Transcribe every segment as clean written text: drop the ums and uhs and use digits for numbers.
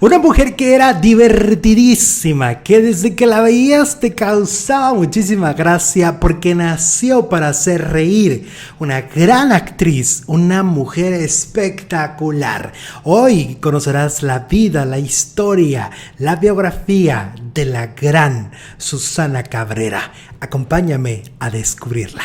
Una mujer que era divertidísima, que desde que la veías te causaba muchísima gracia porque nació para hacer reír. Una gran actriz, una mujer espectacular. Hoy conocerás la vida, la historia, la biografía de la gran Susana Cabrera. Acompáñame a descubrirla.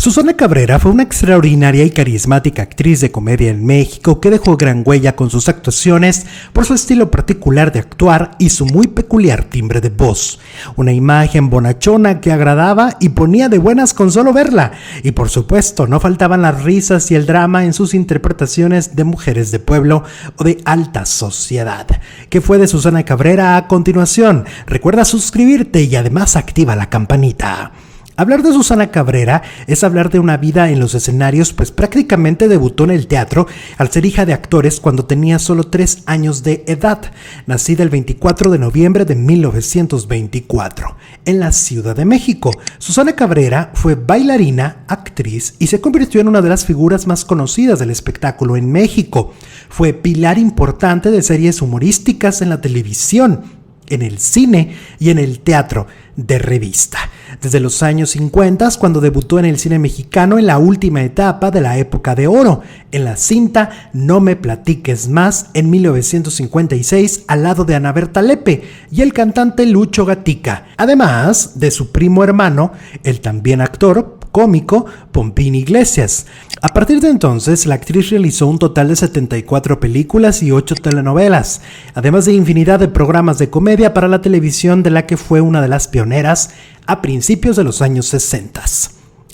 Susana Cabrera fue una extraordinaria y carismática actriz de comedia en México que dejó gran huella con sus actuaciones por su estilo particular de actuar y su muy peculiar timbre de voz. Una imagen bonachona que agradaba y ponía de buenas con solo verla. Y por supuesto, no faltaban las risas y el drama en sus interpretaciones de mujeres de pueblo o de alta sociedad. ¿Qué fue de Susana Cabrera a continuación? Recuerda suscribirte y además activa la campanita. Hablar de Susana Cabrera es hablar de una vida en los escenarios, pues prácticamente debutó en el teatro al ser hija de actores cuando tenía solo 3 años de edad, nacida el 24 de noviembre de 1924, en la Ciudad de México. Susana Cabrera fue bailarina, actriz y se convirtió en una de las figuras más conocidas del espectáculo en México. Fue pilar importante de series humorísticas en la televisión, en el cine y en el teatro de revista. Desde los años 50, cuando debutó en el cine mexicano en la última etapa de la época de oro, en la cinta No me platiques más, en 1956, al lado de Ana Berta Lepe y el cantante Lucho Gatica, además de su primo hermano, el también actor cómico Pompín Iglesias. A partir de entonces, la actriz realizó un total de 74 películas y 8 telenovelas, además de infinidad de programas de comedia para la televisión, de la que fue una de las pioneras a principios de los años 60.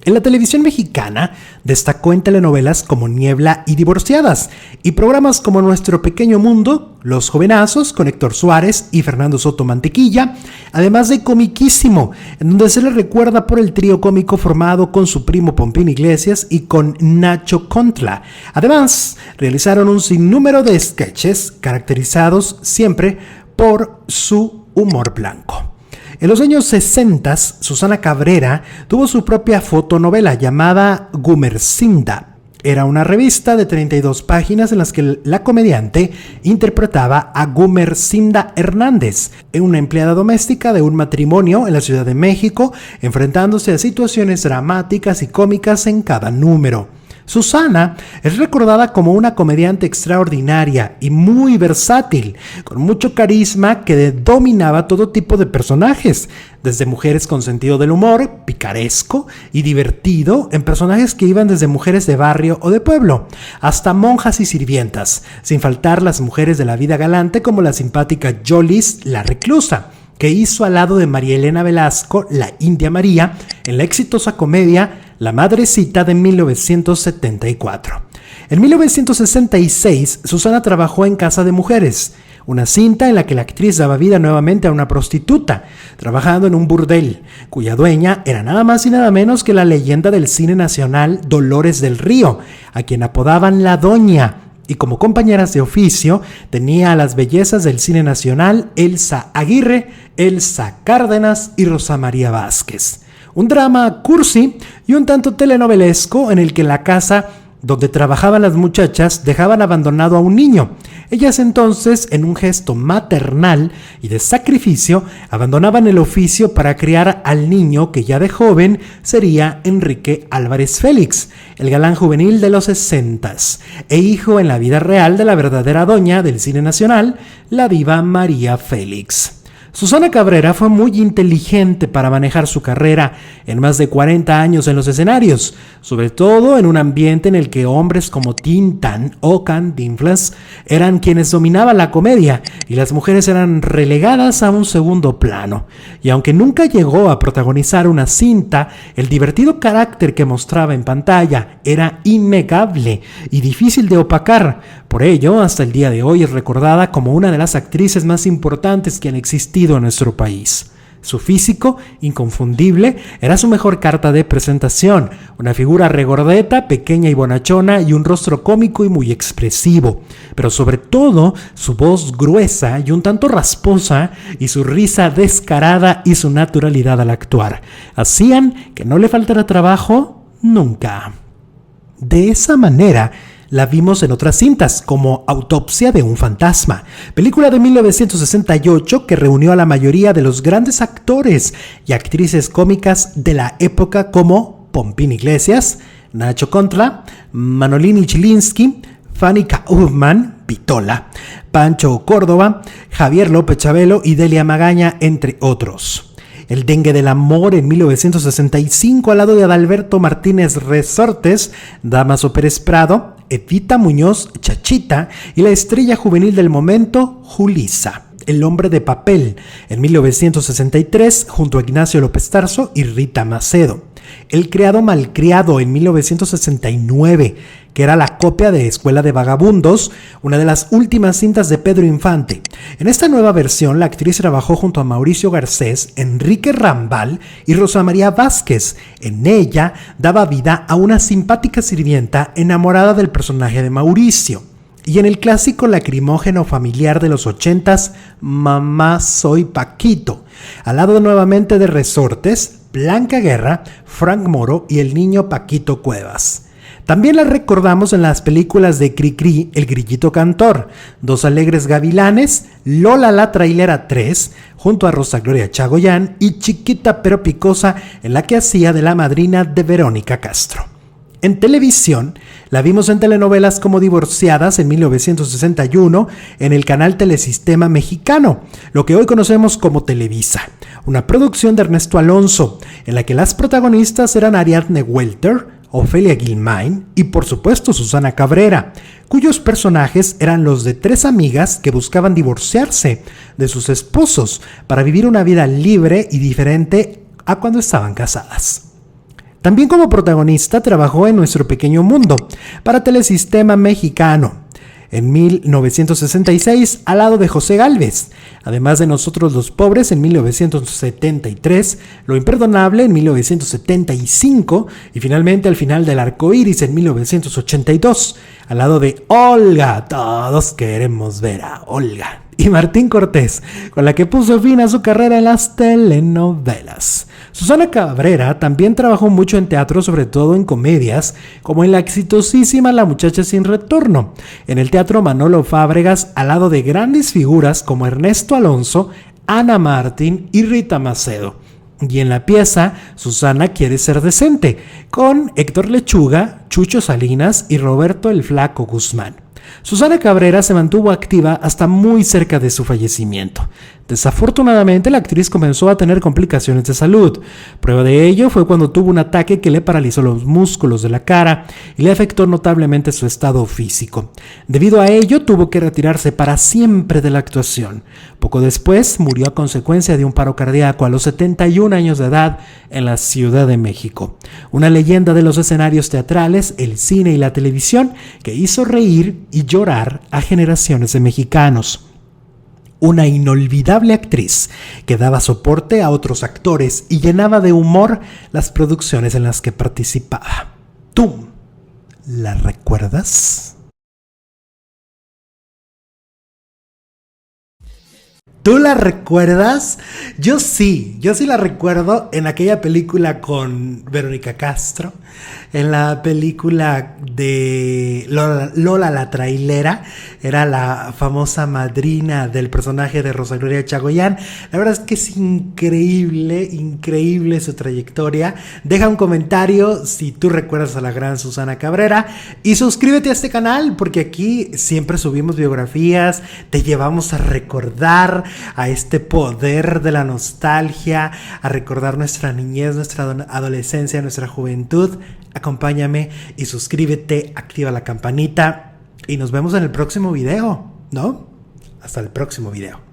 En la televisión mexicana destacó en telenovelas como Niebla y Divorciadas y programas como Nuestro Pequeño Mundo, Los Jovenazos con Héctor Suárez y Fernando Soto Mantequilla, además de Comiquísimo, en donde se le recuerda por el trío cómico formado con su primo Pompín Iglesias y con Nacho Contla. Además, realizaron un sinnúmero de sketches caracterizados siempre por su humor blanco. En los años 60, Susana Cabrera tuvo su propia fotonovela llamada Gumersinda. Era una revista de 32 páginas en las que la comediante interpretaba a Gumersinda Hernández, una empleada doméstica de un matrimonio en la Ciudad de México, enfrentándose a situaciones dramáticas y cómicas en cada número. Susana es recordada como una comediante extraordinaria y muy versátil, con mucho carisma que dominaba todo tipo de personajes, desde mujeres con sentido del humor, picaresco y divertido, en personajes que iban desde mujeres de barrio o de pueblo, hasta monjas y sirvientas, sin faltar las mujeres de la vida galante como la simpática Yolis la Reclusa, que hizo al lado de María Elena Velasco, la India María, en la exitosa comedia La Madrecita de 1974. En 1966, Susana trabajó en Casa de Mujeres, una cinta en la que la actriz daba vida nuevamente a una prostituta, trabajando en un burdel, cuya dueña era nada más y nada menos que la leyenda del cine nacional Dolores del Río, a quien apodaban La Doña. Y como compañeras de oficio tenía a las bellezas del cine nacional Elsa Aguirre, Elsa Cárdenas y Rosa María Vázquez. Un drama cursi y un tanto telenovelesco en el que la casa donde trabajaban las muchachas dejaban abandonado a un niño. Ellas entonces, en un gesto maternal y de sacrificio, abandonaban el oficio para criar al niño que ya de joven sería Enrique Álvarez Félix, el galán juvenil de los 60s, e hijo en la vida real de la verdadera doña del cine nacional, la diva María Félix. Susana Cabrera fue muy inteligente para manejar su carrera en más de 40 años en los escenarios, sobre todo en un ambiente en el que hombres como Tintán o Cantinflas eran quienes dominaban la comedia y las mujeres eran relegadas a un segundo plano. Y aunque nunca llegó a protagonizar una cinta, el divertido carácter que mostraba en pantalla era innegable y difícil de opacar. Por ello, hasta el día de hoy es recordada como una de las actrices más importantes que han existido en nuestro país. Su físico, inconfundible, era su mejor carta de presentación, una figura regordeta, pequeña y bonachona y un rostro cómico y muy expresivo, pero sobre todo su voz gruesa y un tanto rasposa y su risa descarada y su naturalidad al actuar hacían que no le faltara trabajo nunca. De esa manera, la vimos en otras cintas, como Autopsia de un fantasma, película de 1968 que reunió a la mayoría de los grandes actores y actrices cómicas de la época como Pompín Iglesias, Nacho Contra, Manolín Chilinsky, Fanny Kaufman, Pitola, Pancho Córdoba, Javier López Chabelo y Delia Magaña, entre otros. El dengue del amor en 1965 al lado de Adalberto Martínez Resortes, Damaso Pérez Prado, Evita Muñoz Chachita y la estrella juvenil del momento, Julissa. El hombre de papel en 1963 junto a Ignacio López Tarso y Rita Macedo. El criado malcriado en 1969, que era la copia de Escuela de Vagabundos, una de las últimas cintas de Pedro Infante. En esta nueva versión, la actriz trabajó junto a Mauricio Garcés, Enrique Rambal y Rosa María Vázquez. En ella daba vida a una simpática sirvienta enamorada del personaje de Mauricio. Y en el clásico lacrimógeno familiar de los 80s, Mamá soy Paquito, al lado nuevamente de Resortes, Blanca Guerra, Frank Moro y el niño Paquito Cuevas. También la recordamos en las películas de Cricri, El Grillito Cantor, Dos Alegres Gavilanes, Lola la Trailera 3, junto a Rosa Gloria Chagoyán y Chiquita pero Picosa, en la que hacía de la madrina de Verónica Castro. En televisión, la vimos en telenovelas como Divorciadas en 1961 en el canal Telesistema Mexicano, lo que hoy conocemos como Televisa, una producción de Ernesto Alonso, en la que las protagonistas eran Ariadne Welter, Ofelia Guilmain y por supuesto Susana Cabrera, cuyos personajes eran los de tres amigas que buscaban divorciarse de sus esposos para vivir una vida libre y diferente a cuando estaban casadas. También como protagonista trabajó en Nuestro Pequeño Mundo para Telesistema Mexicano en 1966 al lado de José Gálvez, además de Nosotros los Pobres en 1973, Lo Imperdonable en 1975 y finalmente Al Final del Arco Iris en 1982, al lado de Olga, todos queremos ver a Olga, y Martín Cortés, con la que puso fin a su carrera en las telenovelas. Susana Cabrera también trabajó mucho en teatro, sobre todo en comedias, como en la exitosísima La Muchacha Sin Retorno, en el Teatro Manolo Fábregas, al lado de grandes figuras como Ernesto Alonso, Ana Martín y Rita Macedo. Y en la pieza Susana quiere ser decente, con Héctor Lechuga, Chucho Salinas y Roberto el Flaco Guzmán. Susana Cabrera se mantuvo activa hasta muy cerca de su fallecimiento. Desafortunadamente, la actriz comenzó a tener complicaciones de salud. Prueba de ello fue cuando tuvo un ataque que le paralizó los músculos de la cara y le afectó notablemente su estado físico. Debido a ello, tuvo que retirarse para siempre de la actuación. Poco después, murió a consecuencia de un paro cardíaco a los 71 años de edad en la Ciudad de México. Una leyenda de los escenarios teatrales, el cine y la televisión que hizo reír y llorar a generaciones de mexicanos. Una inolvidable actriz que daba soporte a otros actores y llenaba de humor las producciones en las que participaba. ¿Tú la recuerdas? ¿Tú la recuerdas? Yo sí la recuerdo en aquella película con Verónica Castro, en la película de Lola la Trailera, era la famosa madrina del personaje de Rosa Gloria Chagoyán. La verdad es que es increíble su trayectoria. Deja un comentario si tú recuerdas a la gran Susana Cabrera y suscríbete a este canal porque aquí siempre subimos biografías, te llevamos a recordar a este poder de la nostalgia, a recordar nuestra niñez, nuestra adolescencia, nuestra juventud. Acompáñame y suscríbete, activa la campanita y nos vemos en el próximo video, ¿no? Hasta el próximo video.